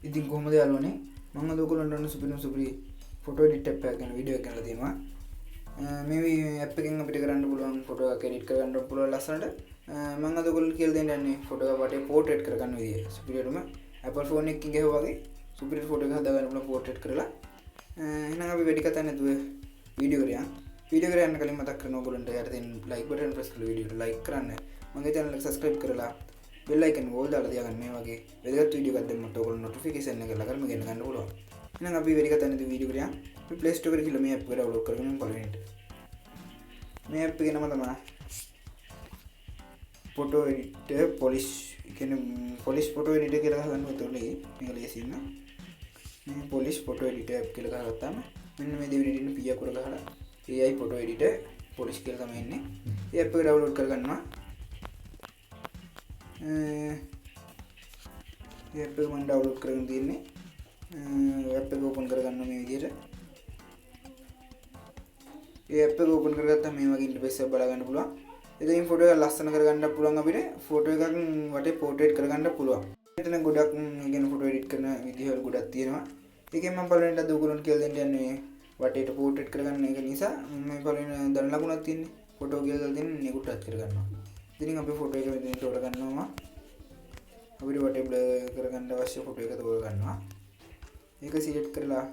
ඉතින් කොහොමද යාළුවනේ මම අද ඔයගොල්ලන්ට ඔන්න සුපිරි ෆොටෝ එඩිට් ඇප් එකක් ගැන වීඩියෝ එකක් කරලා තියෙනවා. මේ ඇප් එකෙන් අපිට කරන්න පුළුවන් ෆොටෝ එකක් එඩිට් කරගන්න පුළුවන් ලස්සනට. මම අද ඔයගොල්ලන්ට කියලා දෙන්න යන්නේ ෆොටෝ එක වටේ පෝර්ට්‍රේට් කරගන්න විදිය. සුපිරියටම Apple phone එකකින් ගහුවා වගේ සුපිරි ෆොටෝ එකක් හදාගන්න පුළුවන් පෝර්ට්‍රේට් කරලා. එහෙනම් අපි වැඩි කතා නැතුව වීඩියෝ එකට යන්න. වීඩියෝ එකට යන්න කලින් මතක් කරනවා ඔයගොල්ලන්ට යට තියෙන ලයික් බටන් ප්‍රෙස් කරලා වීඩියෝට ලයික් කරන්න. මගේ channel එක subscribe කරලා bell icon ඕල් දාලා තියාගන්න. මේ වගේ වැදගත් වීඩියෝ එකක් දැම්මොත් ඔයගොල්ලෝ notification එක ළඟටම ගෙන ගන්න පුළුවන්. එහෙනම් අපි වැඩි කතා නැතුව වීඩියෝ එකට යන්න. අපි Play Store එකට ගිහලා මේ app එක download කරගෙන පළවෙනිට. මේ app එකේ නම තමයි photo editor polish කියන්නේ polish photo editor කියලා ගහගන්න උතෝනේ මේක ලේසියෙන් නේ. මේ polish photo editor app කියලා ගහගත්තාම මෙන්න මේ දෙවෙනි ඉන්න පියා කුර ගහලා AI photo editor polish කියලා තමයි එන්නේ. මේ app එක download කරගන්නවා. මේ app එක මම download කරගෙන තියෙන්නේ. app එක open කරගන්න මේ විදිහට. මේ app එක open කරගත්තාම මේ වගේ ඉන්ටර්ෆේස් එකක් බලා ගන්න පුළුවන්. ඉතින් ෆොටෝ එක ලස්සන කරගන්න පුළුවන් අපිට ෆොටෝ එකක් වටේ පෝර්ට්‍රේට් කරගන්න පුළුවන්. මෙතන ගොඩක් කියන ෆොටෝ එඩිට් කරන විදිහවල ගොඩක් තියෙනවා. ඒකෙන් මම පළවෙනිට අද ඔයගොල්ලන්ට කියලා දෙන්න යන්නේ වටේට පෝර්ට්‍රේට් කරගන්න එක නිසා මම පළවෙනි දන ලකුණක් තියෙන්නේ ෆොටෝ කියලා දෙන්නේ නෙගුට් ටච් කරගන්නවා. ඉතින් අපි ෆොටෝ එක මෙතන තෝර ගන්නවා. අපිට වටේ බ්ලර් කරගන්න අවශ්‍ය ෆොටෝ එක තෝර ගන්නවා. ඒක සිලෙක්ට් කරලා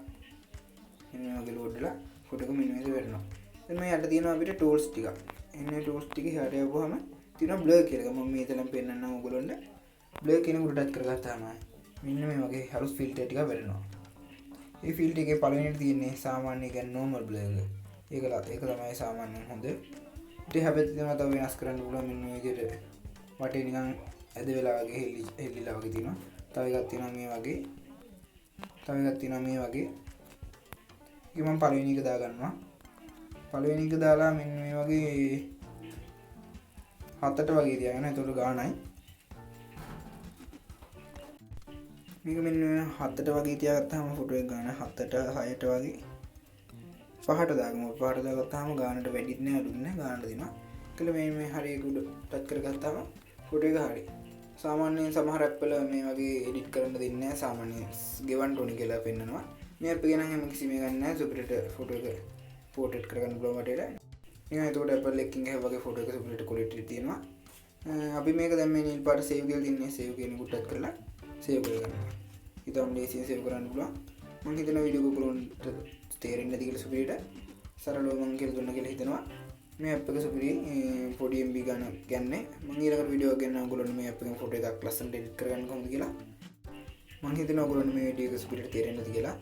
මෙන්න වගේ ලෝඩ් වෙලා ෆොටෝ එක මෙන්න මෙතන වෙනවා. දැන් මේ යට තියෙනවා අපිට टूल्स ටිකක්. එන්නේ टूल्स ටික හැට යවුවාම තියෙනවා බ්ලර් කියලා. මම මේ ඉතලම පෙන්නන්නම් ඔයගොල්ලන්ට. බ්ලර් කියන උඩ ටච් කරගත්තාම මෙන්න මේ වගේ හරුස් ෆිල්ටර් ටික වැඩෙනවා. මේ ෆිල්ටර් එකේ පළවෙනිට තියෙන්නේ සාමාන්‍ය කියන්නේ normal බ්ලර් එක. ඒක තමයි සාමාන්‍යයෙන් හොඳ. ඊට හැබැයි තමයි තව වෙනස් කරන්න පුළුවන් මෙන්න මේ විදිහට. වටේ නිකන් ඇද වෙලා වගේ හෙල්ලිලා වගේ තියෙනවා. තව එකක් තියෙනවා මේ වගේ. තව එකක් තියෙනවා මේ වගේ. ඒක මම පළවෙනි එක දාගන්නවා. පළවෙනි එක දාලා මෙන්න මේ වගේ හතට වගේ තියාගෙන එතකොට ගානයි මේක මෙන්න හතට වගේ තියාගත්තාම ෆොටෝ එක ගාන 7ට 6ට වගේ 5ට දාගමු. 5ට දාගත්තාම ගානට වැඩිත් නෑ අඩුත් නෑ ගානට දෙනවා. ඒකල මේ හරිය උඩ ටච් කරගත්තාම ෆොටෝ එක හරියි. සාමාන්‍යයෙන් සමහර ඇප් වල මේ වගේ එඩිට් කරන්න දෙන්නේ නෑ. සාමාන්‍යයෙන් ගෙවන්න ඕනි කියලා පෙන්නනවා. මේ ඇප් එක නම් හැම කිසිම එකක් නෑ. සුපිරිට ෆොටෝ එක පෝර්ට්‍රේට් කරගන්න පුළුවන් වටේට. නිකන් එතකොට Apple එකකින් වගේ ෆොටෝ එක සුපිරිට ක්වොලිටි තියෙනවා. අපි මේක දැන් මේ නිල් පාට සේව් කියලා තියන්නේ. සේව් කියන එක ටච් කරලා සේව් කරගන්නවා. ඊටම ලේසියෙන් සේව් කරන්න පුළුවන්. මම හිතන වීඩියෝ එක ඔයගොල්ලන්ට තේරෙන්නේ නැති කියලා සුපිරිට සරලව මම කියලා දුන්නා කියලා හිතනවා. මේ ඇප් එක සුපිරි පොඩි MB ගන්න ගන්නේ. මම ඊළඟට වීඩියෝ එකක් ගන්න ඔයගොල්ලන්ට මේ ඇප් එකෙන් ෆොටෝ එකක් ලස්සනට එඩිට් කරගන්න කොහොමද කියලා. මම හිතනවා ඔයගොල්ලන්ට මේ වීඩියෝ එක සුපිරිට තේරෙන්නේ නැති කියලා.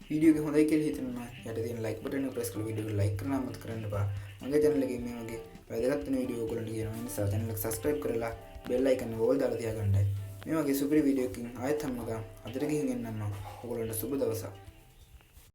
वीडियो के හොඳයි කියලා හිතනවා. යට තියෙන like button එක press කරලා වීඩියෝ එක like කරන්න අමතක කරන්න එපා. මගේ channel එකේ මේ වගේ වැදගත් වෙන වීඩියෝ ඔයගොල්ලන්ට කියනවා. ඒ නිසා channel එක subscribe කරලා bell icon එක ඕල් දාලා තියාගන්න. මේ වගේ සුපිරි වීඩියෝ එකකින් ආයෙත් හම්බ වෙනවා. අදට ගිහින් එන්නම්. ඔයගොල්ලන්ට සුබ දවසක්.